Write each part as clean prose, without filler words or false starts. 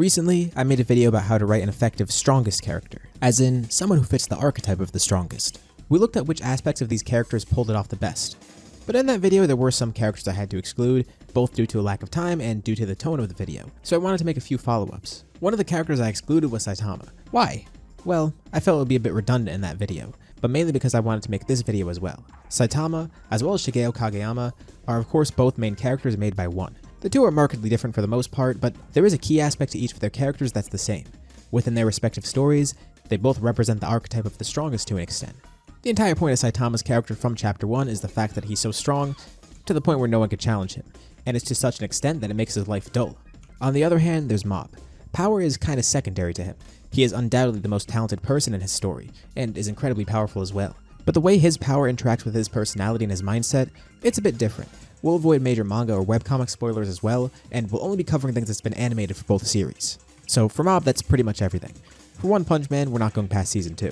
Recently, I made a video about how to write an effective strongest character, as in someone who fits the archetype of the strongest. We looked at which aspects of these characters pulled it off the best. But in that video, there were some characters I had to exclude, both due to a lack of time and due to the tone of the video, so I wanted to make a few follow-ups. One of the characters I excluded was Saitama. Why? Well, I felt it would be a bit redundant in that video, but mainly because I wanted to make this video as well. Saitama, as well as Shigeo Kageyama, are of course both main characters made by one. The two are markedly different for the most part, but there is a key aspect to each of their characters that's the same. Within their respective stories, they both represent the archetype of the strongest to an extent. The entire point of Saitama's character from Chapter 1 is the fact that he's so strong, to the point where no one could challenge him, and it's to such an extent that it makes his life dull. On the other hand, there's Mob. Power is kinda secondary to him. He is undoubtedly the most talented person in his story, and is incredibly powerful as well. But the way his power interacts with his personality and his mindset, it's a bit different. We'll avoid major manga or webcomic spoilers as well, and we'll only be covering things that's been animated for both series. So for Mob, that's pretty much everything. For One Punch Man, we're not going past Season 2,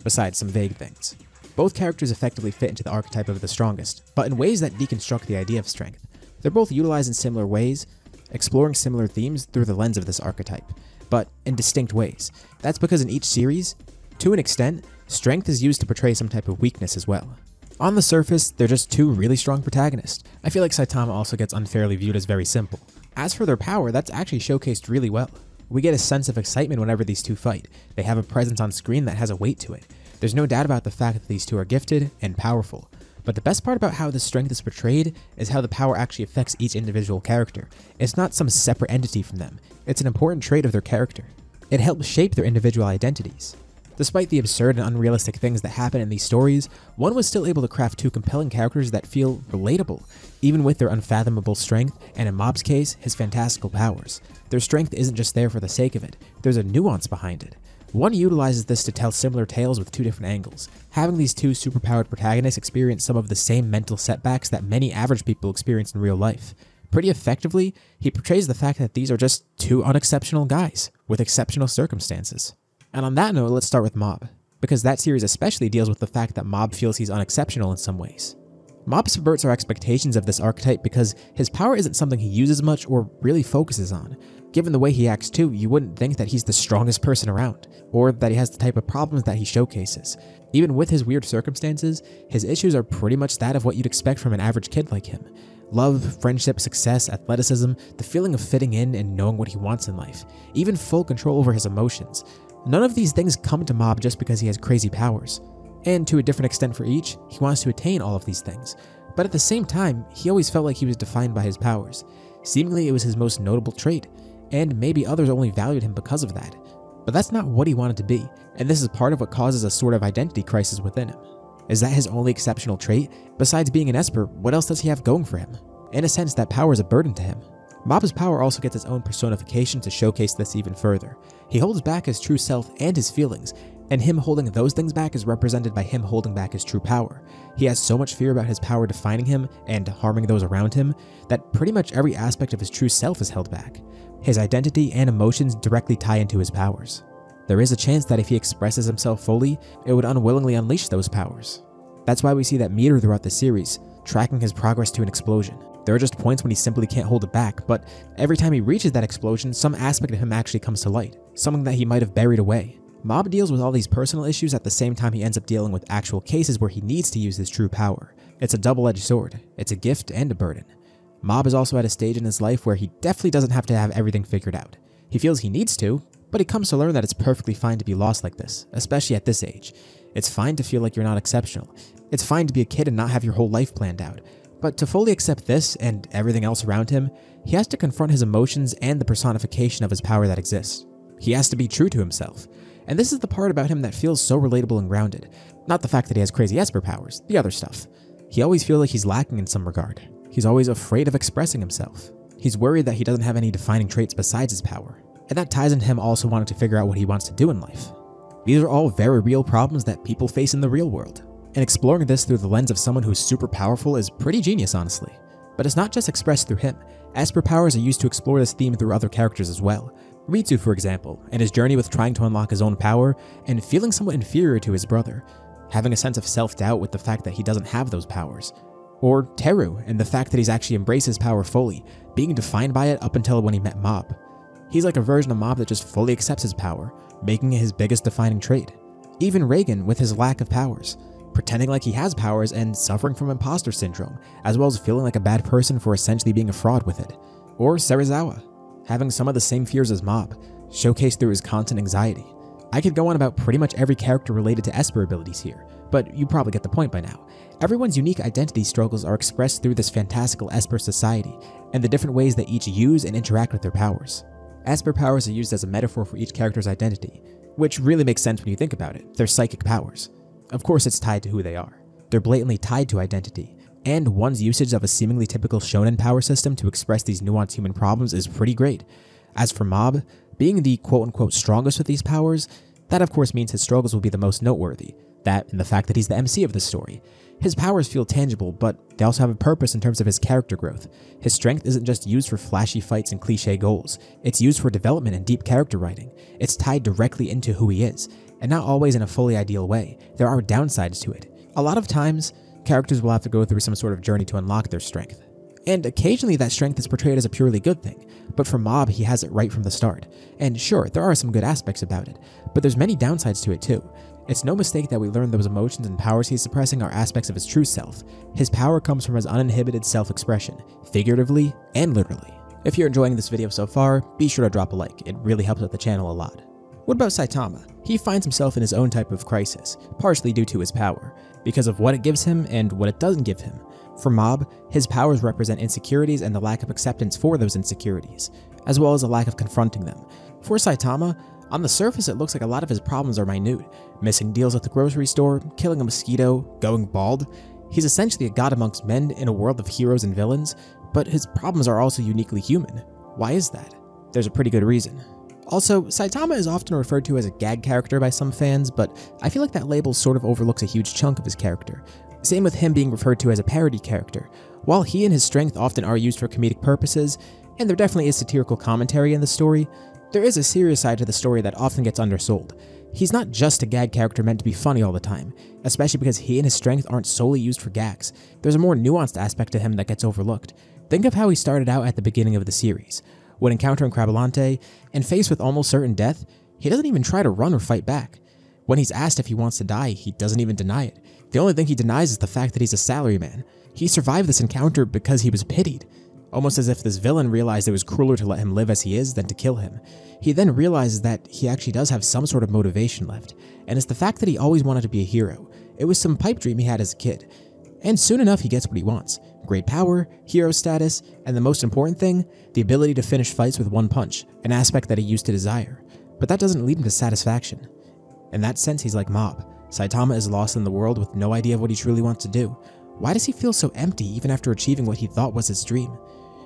besides some vague things. Both characters effectively fit into the archetype of the strongest, but in ways that deconstruct the idea of strength. They're both utilized in similar ways, exploring similar themes through the lens of this archetype, but in distinct ways. That's because in each series, to an extent, strength is used to portray some type of weakness as well. On the surface, they're just two really strong protagonists. I feel like Saitama also gets unfairly viewed as very simple. As for their power, that's actually showcased really well. We get a sense of excitement whenever these two fight. They have a presence on screen that has a weight to it. There's no doubt about the fact that these two are gifted and powerful. But the best part about how this strength is portrayed is how the power actually affects each individual character. It's not some separate entity from them. It's an important trait of their character. It helps shape their individual identities. Despite the absurd and unrealistic things that happen in these stories, one was still able to craft two compelling characters that feel relatable, even with their unfathomable strength, and in Mob's case, his fantastical powers. Their strength isn't just there for the sake of it, there's a nuance behind it. One utilizes this to tell similar tales with two different angles, having these two superpowered protagonists experience some of the same mental setbacks that many average people experience in real life. Pretty effectively, he portrays the fact that these are just two unexceptional guys, with exceptional circumstances. And on that note, let's start with Mob, because that series especially deals with the fact that Mob feels he's unexceptional in some ways. Mob subverts our expectations of this archetype because his power isn't something he uses much or really focuses on. Given the way he acts too, you wouldn't think that he's the strongest person around, or that he has the type of problems that he showcases. Even with his weird circumstances, his issues are pretty much that of what you'd expect from an average kid like him. Love, friendship, success, athleticism, the feeling of fitting in and knowing what he wants in life, even full control over his emotions. None of these things come to Mob just because he has crazy powers. And to a different extent for each, he wants to attain all of these things. But at the same time, he always felt like he was defined by his powers. Seemingly it was his most notable trait, and maybe others only valued him because of that. But that's not what he wanted to be, and this is part of what causes a sort of identity crisis within him. Is that his only exceptional trait? Besides being an Esper, what else does he have going for him? In a sense, that power is a burden to him. Mob's power also gets its own personification to showcase this even further. He holds back his true self and his feelings, and him holding those things back is represented by him holding back his true power. He has so much fear about his power defining him and harming those around him that pretty much every aspect of his true self is held back. His identity and emotions directly tie into his powers. There is a chance that if he expresses himself fully, it would unwillingly unleash those powers. That's why we see that meter throughout the series, tracking his progress to an explosion. There are just points when he simply can't hold it back, but every time he reaches that explosion, some aspect of him actually comes to light, something that he might have buried away. Mob deals with all these personal issues at the same time he ends up dealing with actual cases where he needs to use his true power. It's a double-edged sword. It's a gift and a burden. Mob is also at a stage in his life where he definitely doesn't have to have everything figured out. He feels he needs to, but he comes to learn that it's perfectly fine to be lost like this, especially at this age. It's fine to feel like you're not exceptional. It's fine to be a kid and not have your whole life planned out. But to fully accept this and everything else around him, he has to confront his emotions and the personification of his power that exists. He has to be true to himself. And this is the part about him that feels so relatable and grounded. Not the fact that he has crazy Esper powers, the other stuff. He always feels like he's lacking in some regard. He's always afraid of expressing himself. He's worried that he doesn't have any defining traits besides his power. And that ties into him also wanting to figure out what he wants to do in life. These are all very real problems that people face in the real world. And exploring this through the lens of someone who's super powerful is pretty genius, honestly. But it's not just expressed through him. Esper powers are used to explore this theme through other characters as well. Ritsu, for example, and his journey with trying to unlock his own power and feeling somewhat inferior to his brother, having a sense of self-doubt with the fact that he doesn't have those powers. Or Teru, and the fact that he's actually embraced his power fully, being defined by it up until when he met Mob. He's like a version of Mob that just fully accepts his power, making it his biggest defining trait. Even Reigen with his lack of powers, pretending like he has powers and suffering from imposter syndrome, as well as feeling like a bad person for essentially being a fraud with it. Or Serizawa, having some of the same fears as Mob, showcased through his constant anxiety. I could go on about pretty much every character related to Esper abilities here, but you probably get the point by now. Everyone's unique identity struggles are expressed through this fantastical Esper society, and the different ways they each use and interact with their powers. Esper powers are used as a metaphor for each character's identity, which really makes sense when you think about it. They're psychic powers. Of course it's tied to who they are. They're blatantly tied to identity, and one's usage of a seemingly typical shonen power system to express these nuanced human problems is pretty great. As for Mob, being the quote-unquote strongest with these powers, that of course means his struggles will be the most noteworthy. That and the fact that he's the MC of the story. His powers feel tangible, but they also have a purpose in terms of his character growth. His strength isn't just used for flashy fights and cliche goals. It's used for development and deep character writing. It's tied directly into who he is, and not always in a fully ideal way. There are downsides to it. A lot of times, characters will have to go through some sort of journey to unlock their strength. And occasionally that strength is portrayed as a purely good thing, but for Mob he has it right from the start. And sure, there are some good aspects about it, but there's many downsides to it too. It's no mistake that we learn those emotions and powers he's suppressing are aspects of his true self. His power comes from his uninhibited self-expression, figuratively and literally. If you're enjoying this video so far, be sure to drop a like, it really helps out the channel a lot. What about Saitama? He finds himself in his own type of crisis, partially due to his power, because of what it gives him and what it doesn't give him. For Mob, his powers represent insecurities and the lack of acceptance for those insecurities, as well as a lack of confronting them. For Saitama, on the surface it looks like a lot of his problems are minute. Missing deals at the grocery store, killing a mosquito, going bald. He's essentially a god amongst men in a world of heroes and villains, but his problems are also uniquely human. Why is that? There's a pretty good reason. Also, Saitama is often referred to as a gag character by some fans, but I feel like that label sort of overlooks a huge chunk of his character. Same with him being referred to as a parody character. While he and his strength often are used for comedic purposes, and there definitely is satirical commentary in the story, there is a serious side to the story that often gets undersold. He's not just a gag character meant to be funny all the time, especially because he and his strength aren't solely used for gags. There's a more nuanced aspect to him that gets overlooked. Think of how he started out at the beginning of the series. When encountering Crabalante, and faced with almost certain death, he doesn't even try to run or fight back. When he's asked if he wants to die, he doesn't even deny it. The only thing he denies is the fact that he's a salaryman. He survived this encounter because he was pitied. Almost as if this villain realized it was crueler to let him live as he is than to kill him. He then realizes that he actually does have some sort of motivation left, and it's the fact that he always wanted to be a hero. It was some pipe dream he had as a kid. And soon enough he gets what he wants. Great power, hero status, and the most important thing, the ability to finish fights with one punch, an aspect that he used to desire. But that doesn't lead him to satisfaction. In that sense, he's like Mob. Saitama is lost in the world with no idea of what he truly wants to do. Why does he feel so empty even after achieving what he thought was his dream?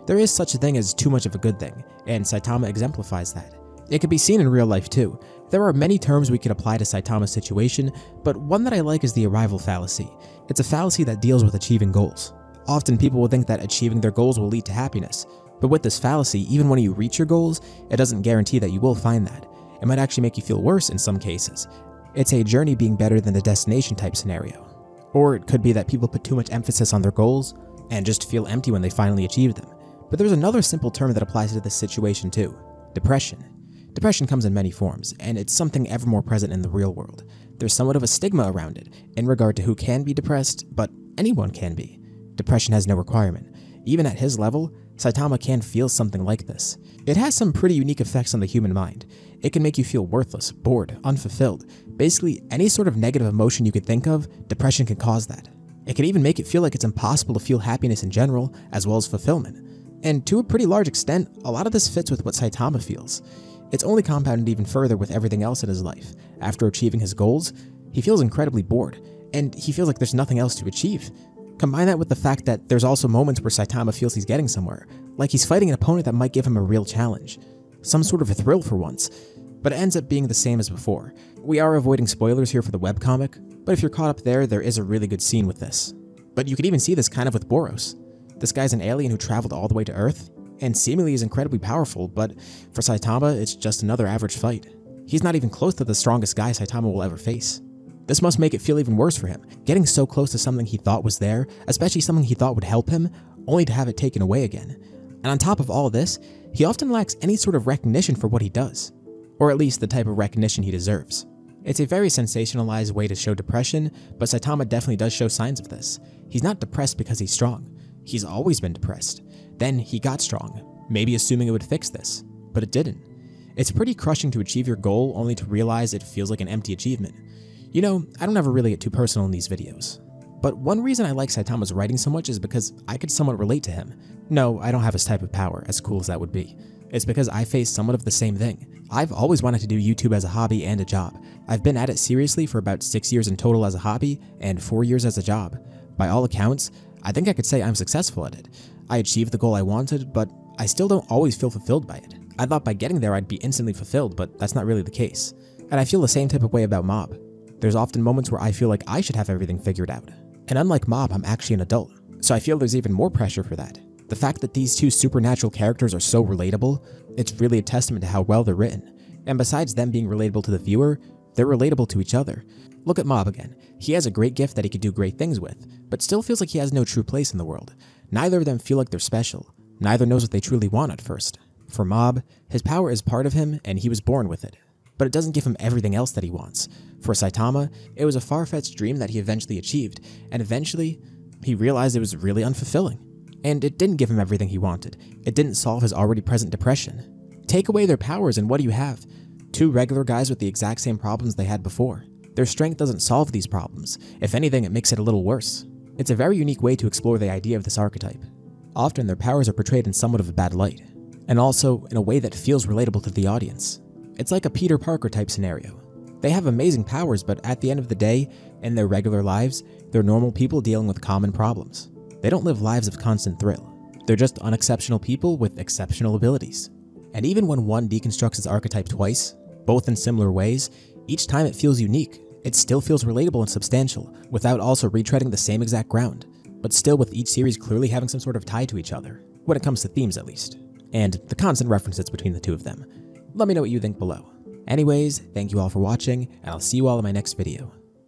There is such a thing as too much of a good thing, and Saitama exemplifies that. It can be seen in real life too. There are many terms we could apply to Saitama's situation, but one that I like is the arrival fallacy. It's a fallacy that deals with achieving goals. Often people will think that achieving their goals will lead to happiness, but with this fallacy, even when you reach your goals, it doesn't guarantee that you will find that. It might actually make you feel worse in some cases. It's a journey being better than the destination type scenario. Or it could be that people put too much emphasis on their goals and just feel empty when they finally achieve them. But there's another simple term that applies to this situation too: depression. Depression comes in many forms, and it's something ever more present in the real world. There's somewhat of a stigma around it, in regard to who can be depressed, but anyone can be. Depression has no requirement. Even at his level, Saitama can feel something like this. It has some pretty unique effects on the human mind. It can make you feel worthless, bored, unfulfilled. Basically, any sort of negative emotion you could think of, depression can cause that. It can even make it feel like it's impossible to feel happiness in general, as well as fulfillment. And to a pretty large extent, a lot of this fits with what Saitama feels. It's only compounded even further with everything else in his life. After achieving his goals, he feels incredibly bored, and he feels like there's nothing else to achieve. Combine that with the fact that there's also moments where Saitama feels he's getting somewhere, like he's fighting an opponent that might give him a real challenge. Some sort of a thrill for once, but it ends up being the same as before. We are avoiding spoilers here for the webcomic, but if you're caught up there is a really good scene with this. But you could even see this kind of with Boros. This guy's an alien who traveled all the way to Earth, and seemingly is incredibly powerful, but for Saitama, it's just another average fight. He's not even close to the strongest guy Saitama will ever face. This must make it feel even worse for him, getting so close to something he thought was there, especially something he thought would help him, only to have it taken away again. And on top of all this, he often lacks any sort of recognition for what he does, or at least the type of recognition he deserves. It's a very sensationalized way to show depression, but Saitama definitely does show signs of this. He's not depressed because he's strong. He's always been depressed. Then he got strong, maybe assuming it would fix this, but it didn't. It's pretty crushing to achieve your goal only to realize it feels like an empty achievement. You know, I don't ever really get too personal in these videos. But one reason I like Saitama's writing so much is because I could somewhat relate to him. No, I don't have his type of power, as cool as that would be. It's because I face somewhat of the same thing. I've always wanted to do YouTube as a hobby and a job. I've been at it seriously for about 6 years in total as a hobby and 4 years as a job. By all accounts, I think I could say I'm successful at it. I achieved the goal I wanted, but I still don't always feel fulfilled by it. I thought by getting there I'd be instantly fulfilled, but that's not really the case. And I feel the same type of way about Mob. There's often moments where I feel like I should have everything figured out. And unlike Mob, I'm actually an adult, so I feel there's even more pressure for that. The fact that these two supernatural characters are so relatable, it's really a testament to how well they're written. And besides them being relatable to the viewer, they're relatable to each other. Look at Mob again. He has a great gift that he could do great things with, but still feels like he has no true place in the world. Neither of them feel like they're special. Neither knows what they truly want at first. For Mob, his power is part of him and he was born with it. But it doesn't give him everything else that he wants. For Saitama, it was a far-fetched dream that he eventually achieved, and eventually, he realized it was really unfulfilling. And it didn't give him everything he wanted. It didn't solve his already present depression. Take away their powers and what do you have? Two regular guys with the exact same problems they had before. Their strength doesn't solve these problems. If anything, it makes it a little worse. It's a very unique way to explore the idea of this archetype. Often their powers are portrayed in somewhat of a bad light, and also in a way that feels relatable to the audience. It's like a Peter Parker type scenario. They have amazing powers, but at the end of the day, in their regular lives, they're normal people dealing with common problems. They don't live lives of constant thrill. They're just unexceptional people with exceptional abilities. And even when one deconstructs its archetype twice, both in similar ways, each time it feels unique. It still feels relatable and substantial, without also retreading the same exact ground, but still with each series clearly having some sort of tie to each other, when it comes to themes at least, and the constant references between the two of them. Let me know what you think below. Anyways, thank you all for watching, and I'll see you all in my next video.